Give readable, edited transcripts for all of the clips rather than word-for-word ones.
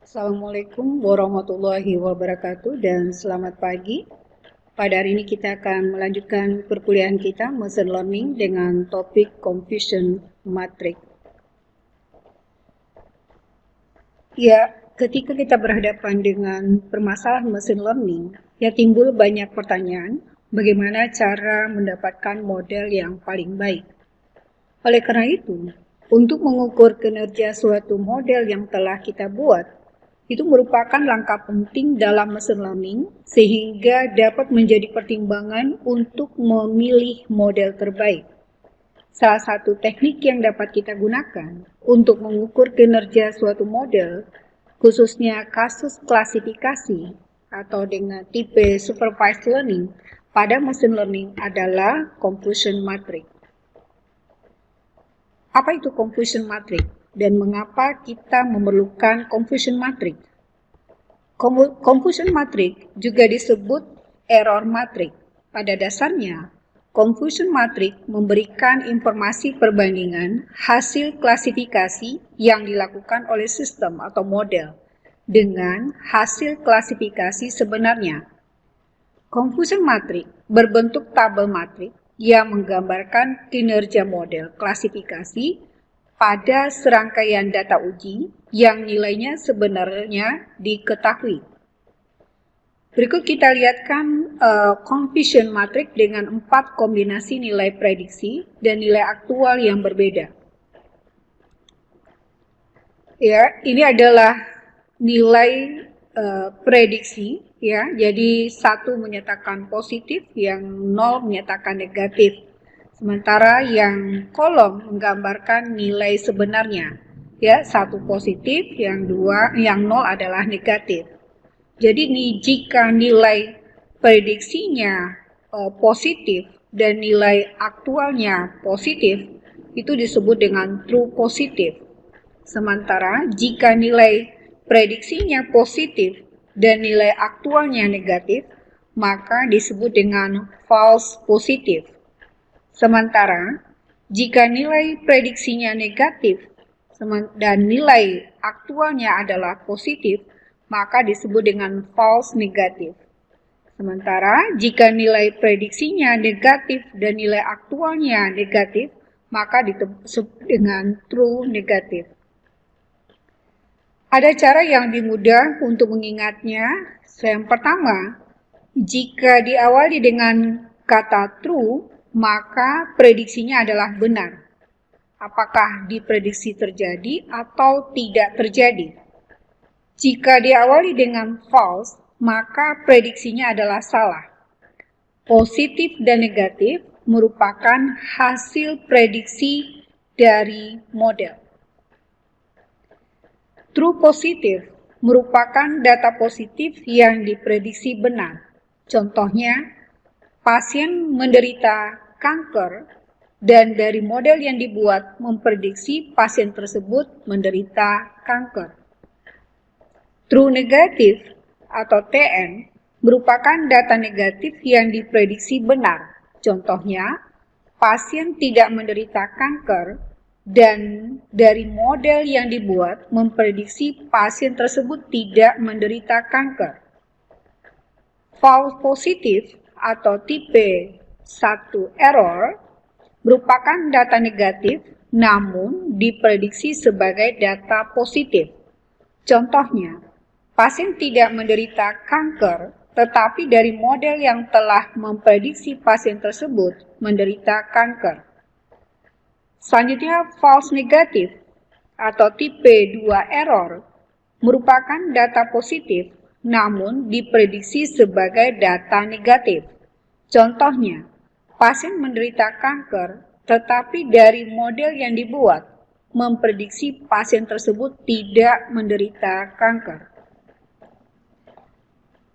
Assalamualaikum warahmatullahi wabarakatuh dan selamat pagi. Pada hari ini kita akan melanjutkan perkuliahan kita Machine Learning dengan topik Confusion Matrix. Ya, ketika kita berhadapan dengan permasalahan Machine Learning, ya timbul banyak pertanyaan bagaimana cara mendapatkan model yang paling baik. Oleh karena itu, untuk mengukur kinerja suatu model yang telah kita buat, itu merupakan langkah penting dalam machine learning sehingga dapat menjadi pertimbangan untuk memilih model terbaik. Salah satu teknik yang dapat kita gunakan untuk mengukur kinerja suatu model, khususnya kasus klasifikasi atau dengan tipe supervised learning pada machine learning adalah confusion matrix. Apa itu confusion matrix dan mengapa kita memerlukan confusion matrix? Confusion matrix juga disebut error matrix. Pada dasarnya, confusion matrix memberikan informasi perbandingan hasil klasifikasi yang dilakukan oleh sistem atau model dengan hasil klasifikasi sebenarnya. Confusion matrix berbentuk tabel matrix yang menggambarkan kinerja model klasifikasi pada serangkaian data uji yang nilainya sebenarnya diketahui. Berikut kita lihatkan confusion matrix dengan 4 kombinasi nilai prediksi dan nilai aktual yang berbeda. Ya, ini adalah nilai prediksi, ya. Jadi 1 menyatakan positif, yang 0 menyatakan negatif. Sementara yang kolom menggambarkan nilai sebenarnya, ya, 1 positif, yang 0 adalah negatif. Jadi jika nilai prediksinya positif dan nilai aktualnya positif, itu disebut dengan true positif. Sementara jika nilai prediksinya positif dan nilai aktualnya negatif, maka disebut dengan false positif. Sementara jika nilai prediksinya negatif dan nilai aktualnya adalah positif, maka disebut dengan false negatif. Sementara jika nilai prediksinya negatif dan nilai aktualnya negatif, maka disebut dengan true negatif. Ada cara yang lebih mudah untuk mengingatnya. Yang pertama, jika diawali dengan kata true, maka prediksinya adalah benar. Apakah diprediksi terjadi atau tidak terjadi? Jika diawali dengan false, maka prediksinya adalah salah. Positif dan negatif merupakan hasil prediksi dari model. True positif merupakan data positif yang diprediksi benar. Contohnya, pasien menderita kanker dan dari model yang dibuat memprediksi pasien tersebut menderita kanker. True negatif atau TN merupakan data negatif yang diprediksi benar. Contohnya, pasien tidak menderita kanker dan dari model yang dibuat memprediksi pasien tersebut tidak menderita kanker. False positif atau tipe 1 error merupakan data negatif namun diprediksi sebagai data positif. Contohnya, pasien tidak menderita kanker, tetapi dari model yang telah memprediksi pasien tersebut menderita kanker. Selanjutnya, false negatif atau tipe 2 error merupakan data positif namun diprediksi sebagai data negatif. Contohnya, pasien menderita kanker, tetapi dari model yang dibuat memprediksi pasien tersebut tidak menderita kanker.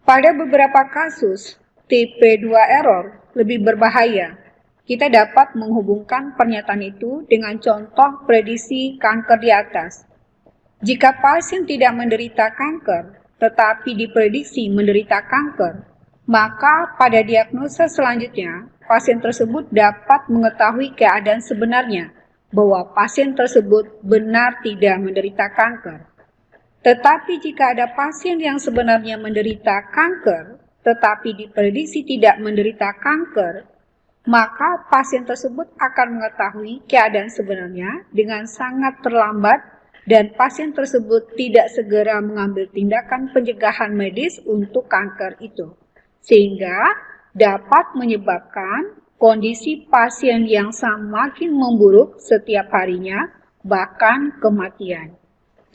Pada beberapa kasus, tipe 2 error lebih berbahaya. Kita dapat menghubungkan pernyataan itu dengan contoh prediksi kanker di atas. Jika pasien tidak menderita kanker, tetapi diprediksi menderita kanker, maka pada diagnosa selanjutnya, pasien tersebut dapat mengetahui keadaan sebenarnya bahwa pasien tersebut benar tidak menderita kanker. Tetapi jika ada pasien yang sebenarnya menderita kanker, tetapi diprediksi tidak menderita kanker, maka pasien tersebut akan mengetahui keadaan sebenarnya dengan sangat terlambat dan pasien tersebut tidak segera mengambil tindakan pencegahan medis untuk kanker itu. Sehingga dapat menyebabkan kondisi pasien yang semakin memburuk setiap harinya, bahkan kematian.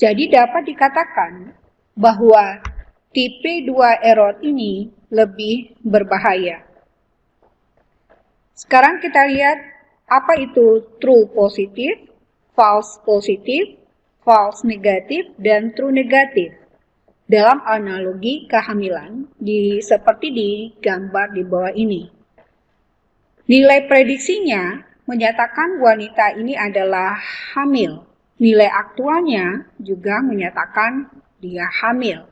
Jadi dapat dikatakan bahwa tipe 2 error ini lebih berbahaya. Sekarang kita lihat apa itu true positif, false positif, false negatif, dan true negatif dalam analogi kehamilan seperti di gambar di bawah ini. Nilai prediksinya menyatakan wanita ini adalah hamil. Nilai aktualnya juga menyatakan dia hamil.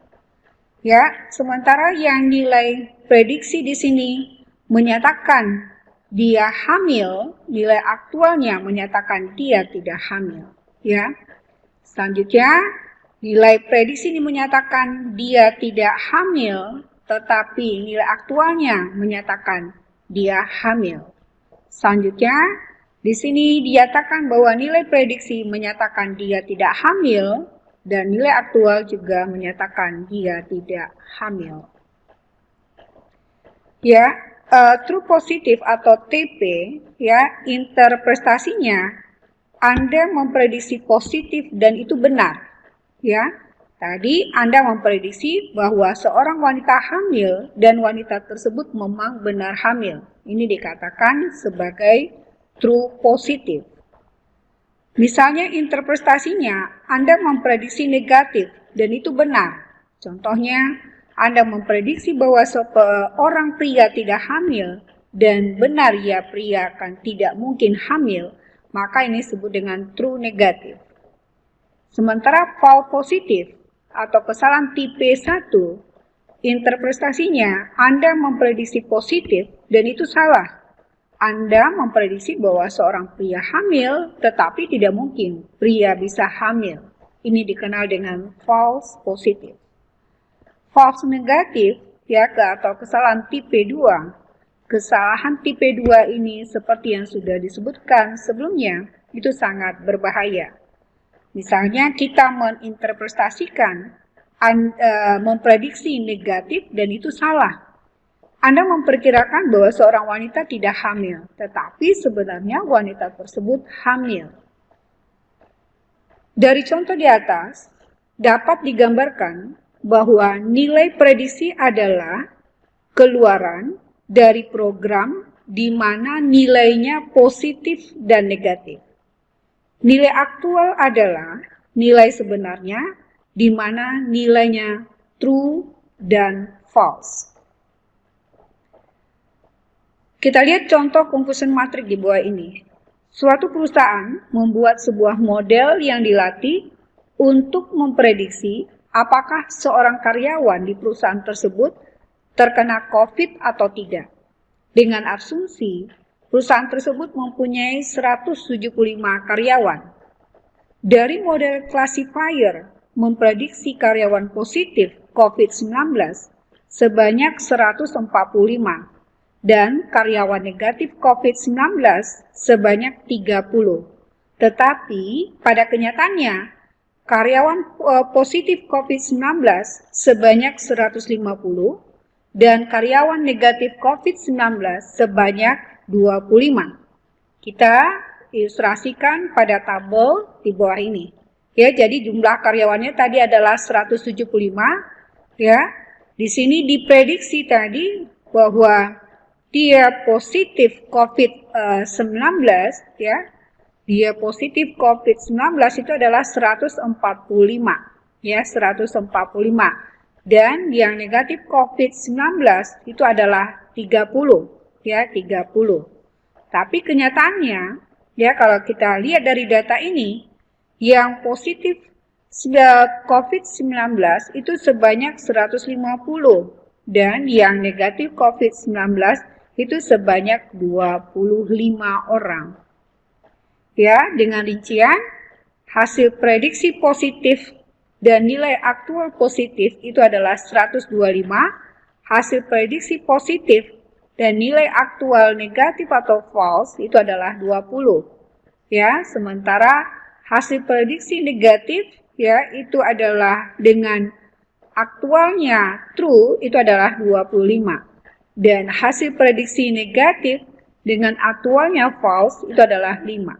Ya, sementara yang nilai prediksi di sini menyatakan dia hamil, nilai aktualnya menyatakan dia tidak hamil. Ya, selanjutnya nilai prediksi ini menyatakan dia tidak hamil, tetapi nilai aktualnya menyatakan dia hamil. Selanjutnya, di sini dinyatakan bahwa nilai prediksi menyatakan dia tidak hamil dan nilai aktual juga menyatakan dia tidak hamil. Ya, true positif atau TP, ya, interpretasinya Anda memprediksi positif dan itu benar. Ya, tadi Anda memprediksi bahwa seorang wanita hamil dan wanita tersebut memang benar hamil. Ini dikatakan sebagai true positif. Misalnya interpretasinya Anda memprediksi negatif dan itu benar. Contohnya, Anda memprediksi bahwa seorang pria tidak hamil dan benar ya pria akan tidak mungkin hamil, maka ini disebut dengan true negatif. Sementara false positif atau kesalahan tipe 1, interpretasinya Anda memprediksi positif dan itu salah. Anda memprediksi bahwa seorang pria hamil, tetapi tidak mungkin pria bisa hamil. Ini dikenal dengan false positif. False negatif, ya, atau kesalahan tipe 2. Kesalahan tipe 2 ini seperti yang sudah disebutkan sebelumnya, itu sangat berbahaya. Misalnya kita menginterpretasikan, memprediksi negatif dan itu salah. Anda memperkirakan bahwa seorang wanita tidak hamil, tetapi sebenarnya wanita tersebut hamil. Dari contoh di atas, dapat digambarkan bahwa nilai prediksi adalah keluaran dari program di mana nilainya positif dan negatif. Nilai aktual adalah nilai sebenarnya di mana nilainya true dan false. Kita lihat contoh confusion matrix di bawah ini. Suatu perusahaan membuat sebuah model yang dilatih untuk memprediksi apakah seorang karyawan di perusahaan tersebut terkena COVID atau tidak. Dengan asumsi, perusahaan tersebut mempunyai 175 karyawan. Dari model classifier memprediksi karyawan positif COVID-19 sebanyak 145. Dan karyawan negatif COVID-19 sebanyak 30. Tetapi pada kenyataannya, karyawan positif COVID-19 sebanyak 150 dan karyawan negatif COVID-19 sebanyak 25. Kita ilustrasikan pada tabel di bawah ini. Ya, jadi jumlah karyawannya tadi adalah 175, ya. Di sini diprediksi tadi bahwa dia positif COVID-19, ya. Dia positif COVID-19 itu adalah 145, ya, 145. Dan yang negatif COVID-19 itu adalah 30, ya, 30. Tapi kenyataannya, ya, kalau kita lihat dari data ini, yang positif COVID-19 itu sebanyak 150 dan yang negatif COVID-19 itu sebanyak 25 orang. Ya, dengan rincian hasil prediksi positif dan nilai aktual positif itu adalah 125, hasil prediksi positif dan nilai aktual negatif atau false itu adalah 20. Ya, sementara hasil prediksi negatif ya itu adalah dengan aktualnya true itu adalah 25. Dan hasil prediksi negatif dengan aktualnya false itu adalah 5.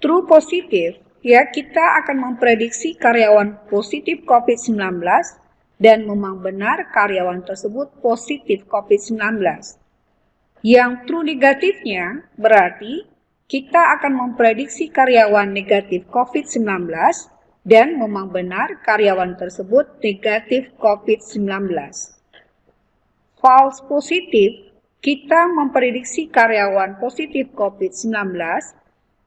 True positif, ya kita akan memprediksi karyawan positif COVID-19 dan memang benar karyawan tersebut positif COVID-19. Yang true negatifnya berarti kita akan memprediksi karyawan negatif COVID-19 dan memang benar karyawan tersebut negatif COVID-19. False positif, kita memprediksi karyawan positif COVID-19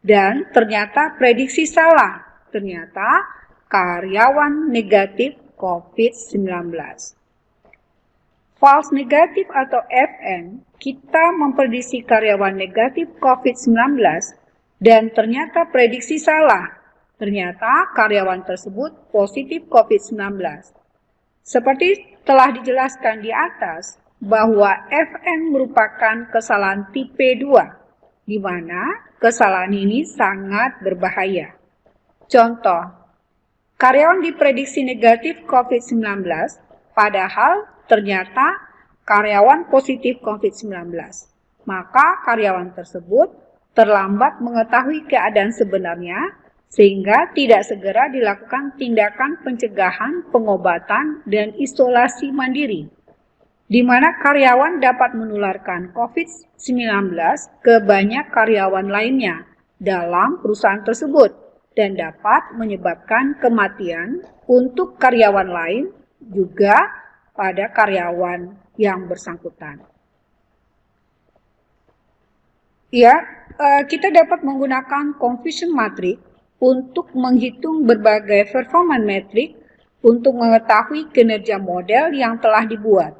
dan ternyata prediksi salah. Ternyata karyawan negatif COVID-19. False negatif atau FN, kita memprediksi karyawan negatif COVID-19 dan ternyata prediksi salah. Ternyata karyawan tersebut positif COVID-19. Seperti telah dijelaskan di atas, bahwa FN merupakan kesalahan tipe 2, di mana kesalahan ini sangat berbahaya. Contoh, karyawan diprediksi negatif COVID-19, padahal ternyata karyawan positif COVID-19. Maka karyawan tersebut terlambat mengetahui keadaan sebenarnya, sehingga tidak segera dilakukan tindakan pencegahan, pengobatan, dan isolasi mandiri, di mana karyawan dapat menularkan COVID-19 ke banyak karyawan lainnya dalam perusahaan tersebut dan dapat menyebabkan kematian untuk karyawan lain juga pada karyawan yang bersangkutan. Ya, kita dapat menggunakan confusion matrix untuk menghitung berbagai performance metric untuk mengetahui kinerja model yang telah dibuat.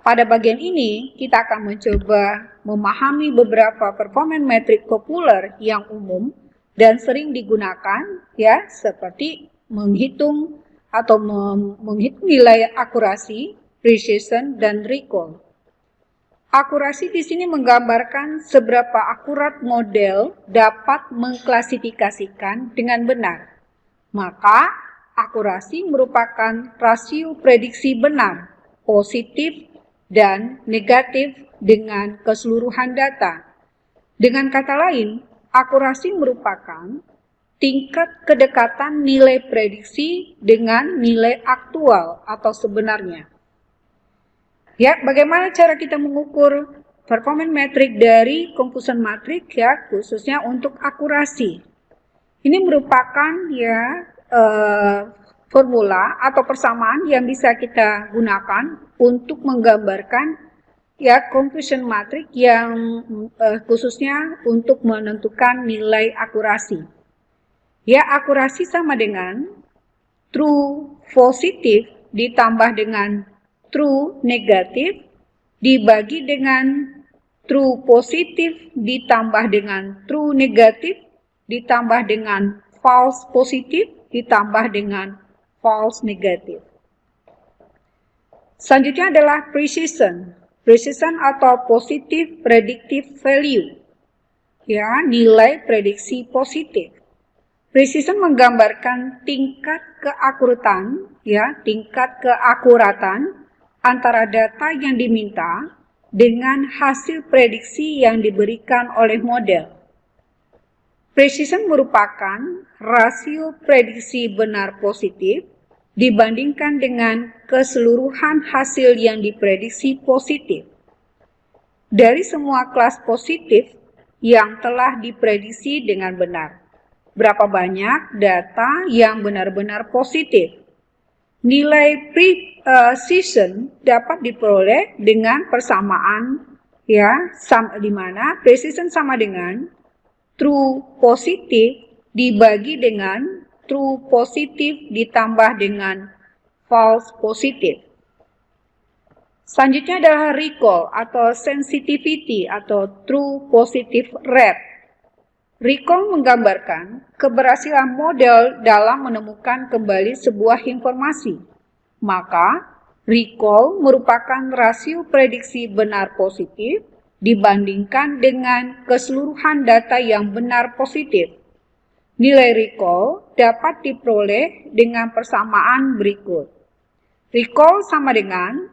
Pada bagian ini, kita akan mencoba memahami beberapa performance metric populer yang umum dan sering digunakan, ya, seperti menghitung atau menghitung nilai akurasi, precision, dan recall. Akurasi di sini menggambarkan seberapa akurat model dapat mengklasifikasikan dengan benar. Maka, akurasi merupakan rasio prediksi benar, positif, dan negatif dengan keseluruhan data. Dengan kata lain, akurasi merupakan tingkat kedekatan nilai prediksi dengan nilai aktual atau sebenarnya. Ya, bagaimana cara kita mengukur performance metric dari confusion matrix ya, khususnya untuk akurasi. Ini merupakan ya formula atau persamaan yang bisa kita gunakan untuk menggambarkan ya confusion matrix yang khususnya untuk menentukan nilai akurasi. Ya, akurasi sama dengan true positif ditambah dengan true negatif dibagi dengan true positif ditambah dengan true negatif ditambah dengan false positif ditambah dengan false negatif. Selanjutnya adalah precision. Precision atau positive predictive value. Ya, nilai prediksi positif. Precision menggambarkan tingkat keakuratan, ya, tingkat keakuratan antara data yang diminta dengan hasil prediksi yang diberikan oleh model. Precision merupakan rasio prediksi benar positif dibandingkan dengan keseluruhan hasil yang diprediksi positif. Dari semua kelas positif yang telah diprediksi dengan benar, berapa banyak data yang benar-benar positif? Nilai precision dapat diperoleh dengan persamaan ya, di mana precision sama dengan true positif dibagi dengan true positif ditambah dengan false positif. Selanjutnya adalah recall atau sensitivity atau true positive rate. Recall menggambarkan keberhasilan model dalam menemukan kembali sebuah informasi. Maka, recall merupakan rasio prediksi benar positif dibandingkan dengan keseluruhan data yang benar positif. Nilai recall dapat diperoleh dengan persamaan berikut. Recall sama dengan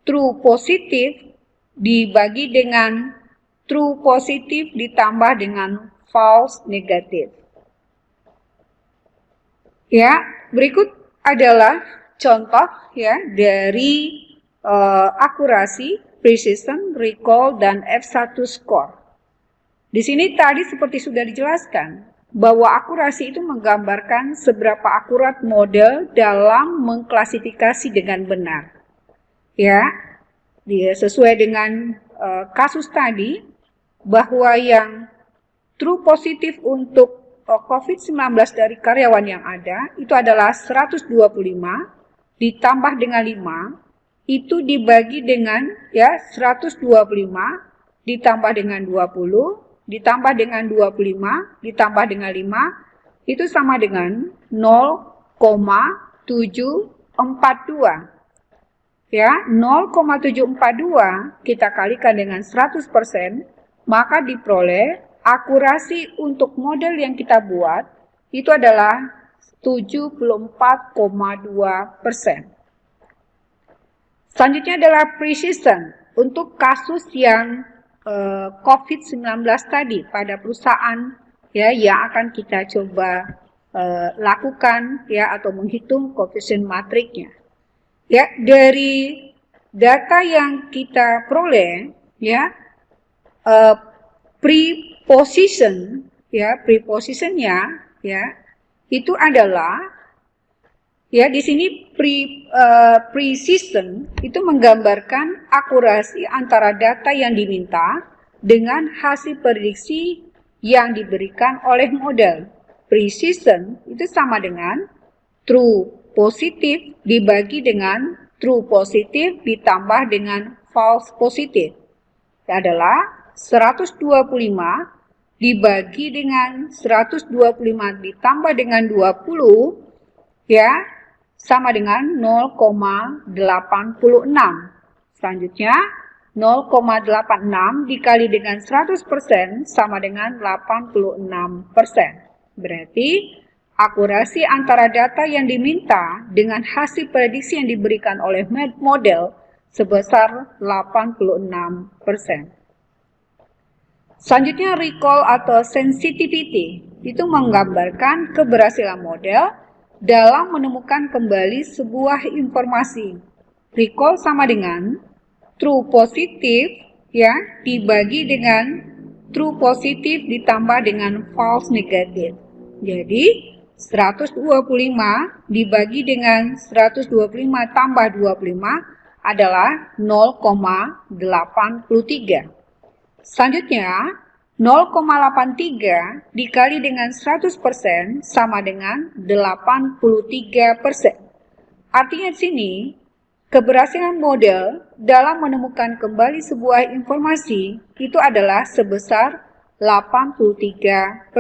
true positif dibagi dengan true positif ditambah dengan false negatif. Berikut adalah contoh dari akurasi, precision, recall, dan F1 score. Di sini tadi seperti sudah dijelaskan bahwa akurasi itu menggambarkan seberapa akurat model dalam mengklasifikasi dengan benar. Sesuai dengan kasus tadi, bahwa yang true positif untuk COVID-19 dari karyawan yang ada itu adalah 125 ditambah dengan 5, itu dibagi dengan 125 ditambah dengan 20 ditambah dengan 25 ditambah dengan 5 itu sama dengan 0,742. 0,742 kita kalikan dengan 100%, maka diperoleh akurasi untuk model yang kita buat itu adalah 74,2%. Selanjutnya adalah precision untuk kasus yang COVID-19 tadi pada perusahaan yang akan kita coba lakukan atau menghitung koefisien matriknya. Dari data yang kita peroleh prepositionnya itu adalah di sini precision itu menggambarkan akurasi antara data yang diminta dengan hasil prediksi yang diberikan oleh model. Precision itu sama dengan true positif dibagi dengan true positif ditambah dengan false positif. Adalah 125 dibagi dengan 125 ditambah dengan 20 sama dengan 0,86. Selanjutnya 0,86 dikali dengan 100% sama dengan 86%. Berarti akurasi antara data yang diminta dengan hasil prediksi yang diberikan oleh model sebesar 86%. Selanjutnya recall atau sensitivity itu menggambarkan keberhasilan model dalam menemukan kembali sebuah informasi. Recall sama dengan true positif dibagi dengan true positif ditambah dengan false negatif. Jadi 125 dibagi dengan 125 tambah 25 adalah 0,83. Selanjutnya 0,83 dikali dengan 100% sama dengan 83%. Artinya di sini keberhasilan model dalam menemukan kembali sebuah informasi itu adalah sebesar 83%.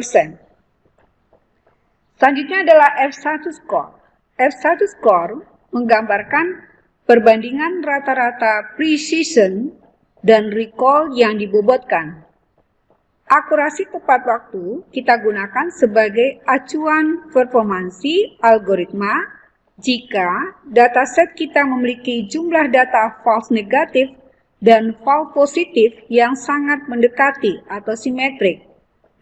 Selanjutnya adalah F1 score. F1 score menggambarkan perbandingan rata-rata precision dan recall yang dibobotkan. Akurasi tepat waktu kita gunakan sebagai acuan performansi algoritma jika dataset kita memiliki jumlah data false negatif dan false positif yang sangat mendekati atau simetrik.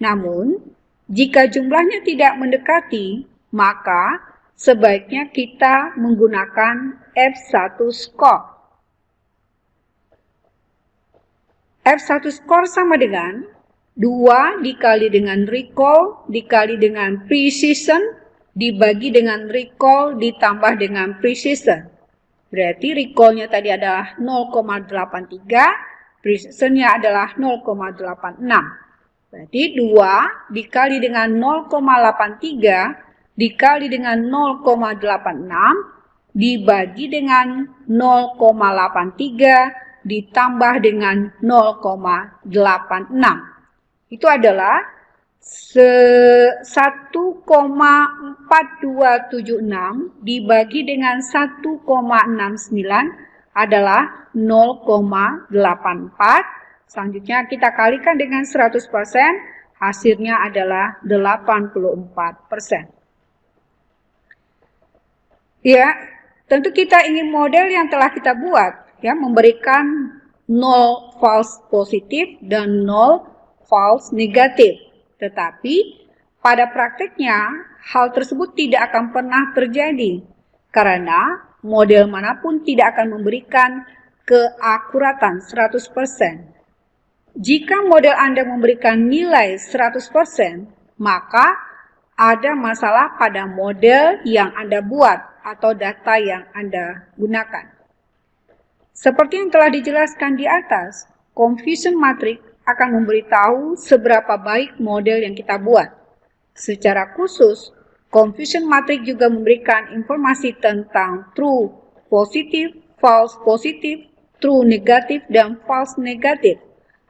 Namun, jika jumlahnya tidak mendekati, maka sebaiknya kita menggunakan F1 score. F1 score sama dengan 2 dikali dengan recall dikali dengan precision dibagi dengan recall ditambah dengan precision. Berarti recallnya tadi adalah 0,83, precisionnya adalah 0,86. Berarti 2 dikali dengan 0,83 dikali dengan 0,86 dibagi dengan 0,83 ditambah dengan 0,86. Itu adalah 1,4276 dibagi dengan 1,69 adalah 0,84. Selanjutnya kita kalikan dengan 100%, hasilnya adalah 84%. Ya, tentu kita ingin model yang telah kita buat, ya, memberikan 0 false positif dan 0 false negatif. Tetapi pada prakteknya hal tersebut tidak akan pernah terjadi karena model manapun tidak akan memberikan keakuratan 100%. Jika model Anda memberikan nilai 100%, maka ada masalah pada model yang Anda buat atau data yang Anda gunakan. Seperti yang telah dijelaskan di atas, confusion matrix akan memberitahu seberapa baik model yang kita buat. Secara khusus, confusion matrix juga memberikan informasi tentang true positif, false positif, true negatif, dan false negatif.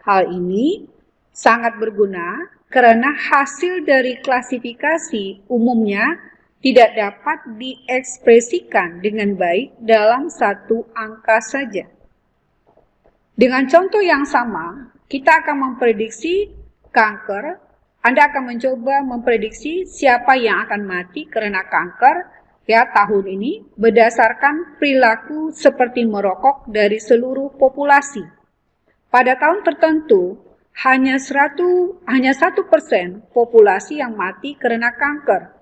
Hal ini sangat berguna karena hasil dari klasifikasi umumnya tidak dapat diekspresikan dengan baik dalam satu angka saja. Dengan contoh yang sama, kita akan memprediksi kanker. Anda akan mencoba memprediksi siapa yang akan mati karena kanker ya tahun ini berdasarkan perilaku seperti merokok dari seluruh populasi. Pada tahun tertentu, hanya 1% populasi yang mati karena kanker.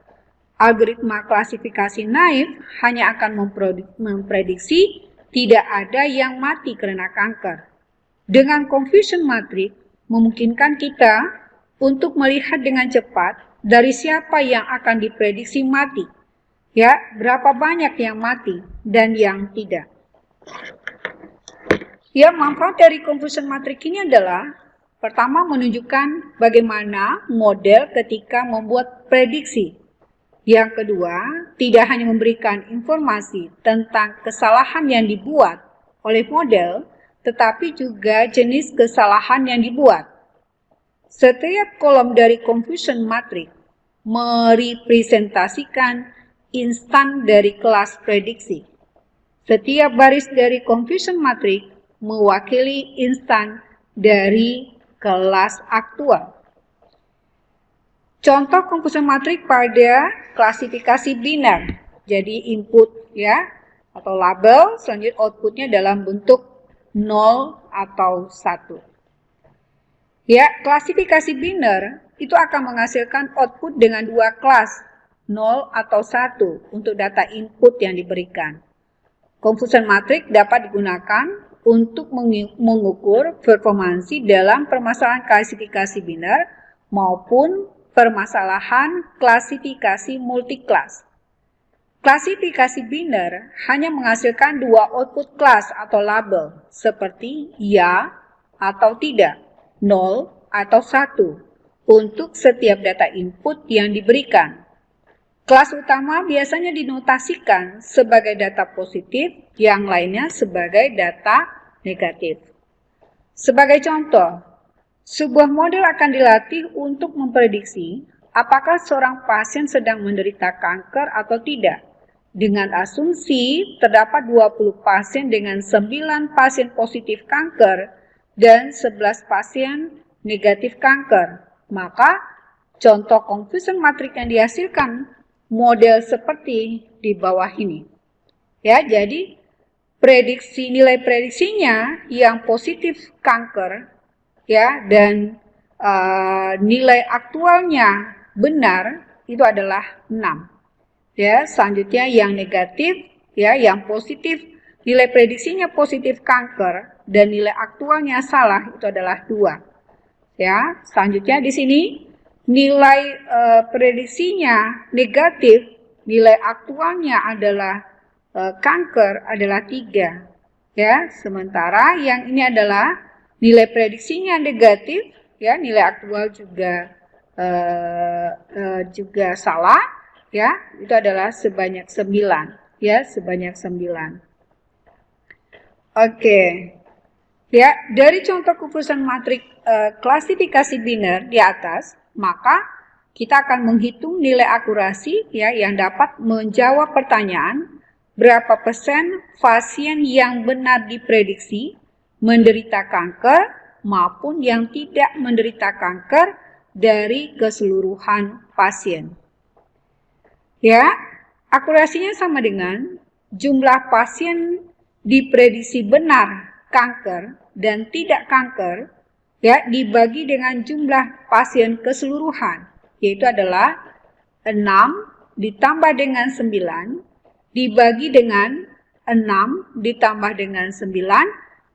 Algoritma klasifikasi naif hanya akan memprediksi tidak ada yang mati karena kanker. Dengan confusion matrix, memungkinkan kita untuk melihat dengan cepat dari siapa yang akan diprediksi mati. Ya, berapa banyak yang mati dan yang tidak. Ya, manfaat dari confusion matrix ini adalah pertama menunjukkan bagaimana model ketika membuat prediksi. Yang kedua, tidak hanya memberikan informasi tentang kesalahan yang dibuat oleh model, tetapi juga jenis kesalahan yang dibuat. Setiap kolom dari confusion matrix merepresentasikan instan dari kelas prediksi. Setiap baris dari confusion matrix mewakili instan dari kelas aktual. Contoh confusion matrix pada klasifikasi biner. Jadi input ya atau label, selanjutnya outputnya dalam bentuk 0 atau 1. Ya, klasifikasi biner itu akan menghasilkan output dengan dua kelas, 0 atau 1 untuk data input yang diberikan. Confusion matrix dapat digunakan untuk mengukur performansi dalam permasalahan klasifikasi biner maupun permasalahan klasifikasi multiclass. Klasifikasi biner hanya menghasilkan dua output class atau label seperti ya atau tidak, 0 atau 1 untuk setiap data input yang diberikan. Kelas utama biasanya dinotasikan sebagai data positif, yang lainnya sebagai data negatif. Sebagai contoh, sebuah model akan dilatih untuk memprediksi apakah seorang pasien sedang menderita kanker atau tidak. Dengan asumsi terdapat 20 pasien dengan 9 pasien positif kanker dan 11 pasien negatif kanker. Maka contoh confusion matrix yang dihasilkan model seperti di bawah ini. Ya, jadi nilai prediksinya yang positif kanker ya dan nilai aktualnya benar itu adalah 6. Ya, selanjutnya yang negatif ya yang positif nilai prediksinya positif kanker dan nilai aktualnya salah itu adalah 2. Ya, selanjutnya di sini nilai prediksinya negatif, nilai aktualnya adalah kanker adalah 3. Ya, sementara yang ini adalah nilai prediksinya negatif, ya, nilai aktual juga salah, ya, itu adalah sebanyak 9, ya, sebanyak 9. Oke. Ya, dari contoh confusion matrix klasifikasi biner di atas, maka kita akan menghitung nilai akurasi ya yang dapat menjawab pertanyaan berapa persen pasien yang benar diprediksi menderita kanker maupun yang tidak menderita kanker dari keseluruhan pasien. Ya, akurasinya sama dengan jumlah pasien diprediksi benar kanker dan tidak kanker ya dibagi dengan jumlah pasien keseluruhan, yaitu adalah 6 ditambah dengan 9 dibagi dengan 6 ditambah dengan 9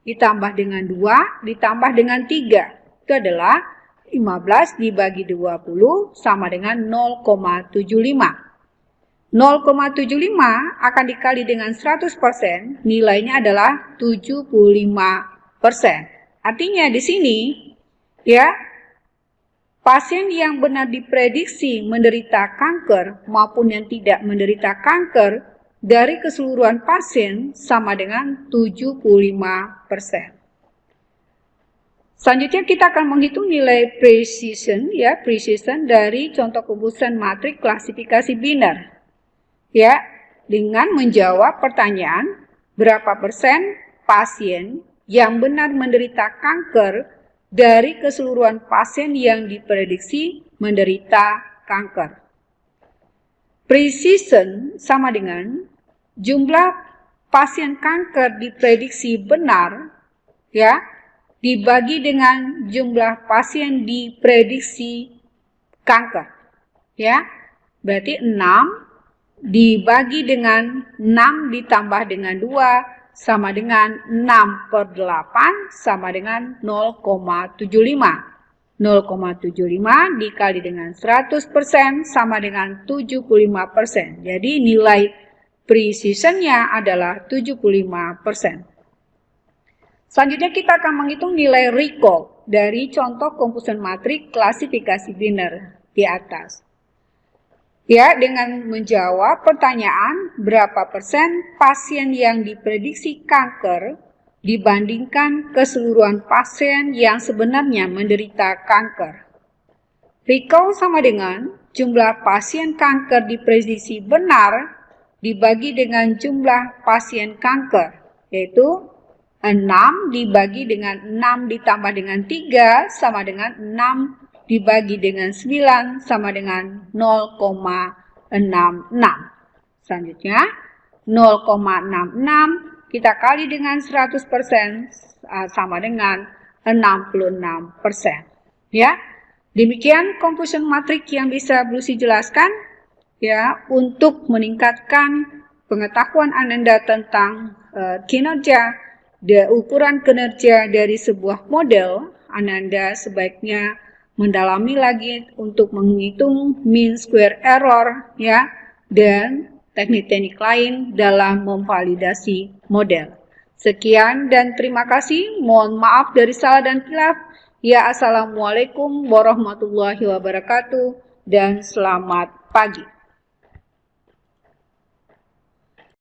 ditambah dengan 2 ditambah dengan 3. Itu adalah 15 dibagi 20 sama dengan 0,75. 0,75 akan dikali dengan 100%, nilainya adalah 75%. Artinya di sini, ya, pasien yang benar diprediksi menderita kanker maupun yang tidak menderita kanker dari keseluruhan pasien sama dengan 75%. Selanjutnya kita akan menghitung nilai precision, ya, precision dari contoh kompusen matrik klasifikasi biner. Ya, dengan menjawab pertanyaan berapa persen pasien yang benar menderita kanker dari keseluruhan pasien yang diprediksi menderita kanker. Precision sama dengan jumlah pasien kanker diprediksi benar ya dibagi dengan jumlah pasien diprediksi kanker. Ya, berarti 6 dibagi dengan 6 ditambah dengan 2 sama dengan 6/8 sama dengan 0,75. 0,75 dikali dengan 100% sama dengan 75%. Jadi nilai precisionnya adalah 75%. Selanjutnya kita akan menghitung nilai recall dari contoh kompusen matrik klasifikasi biner di atas. Ya, dengan menjawab pertanyaan berapa persen pasien yang diprediksi kanker dibandingkan keseluruhan pasien yang sebenarnya menderita kanker. Recall sama dengan jumlah pasien kanker diprediksi benar dibagi dengan jumlah pasien kanker, yaitu 6 dibagi dengan 6 ditambah dengan 3 sama dengan 6 dibagi dengan 9 sama dengan 0,66. Selanjutnya 0,66 kita kali dengan 100% sama dengan 66%. Ya, demikian kompusen matrik yang bisa Bu Lucy jelaskan ya untuk meningkatkan pengetahuan Ananda tentang kinerja ukuran kinerja dari sebuah model. Ananda sebaiknya mendalami lagi untuk menghitung mean square error ya dan teknik-teknik lain dalam memvalidasi model. Sekian dan terima kasih. Mohon maaf dari salah dan khilaf. Ya, assalamualaikum warahmatullahi wabarakatuh dan selamat pagi.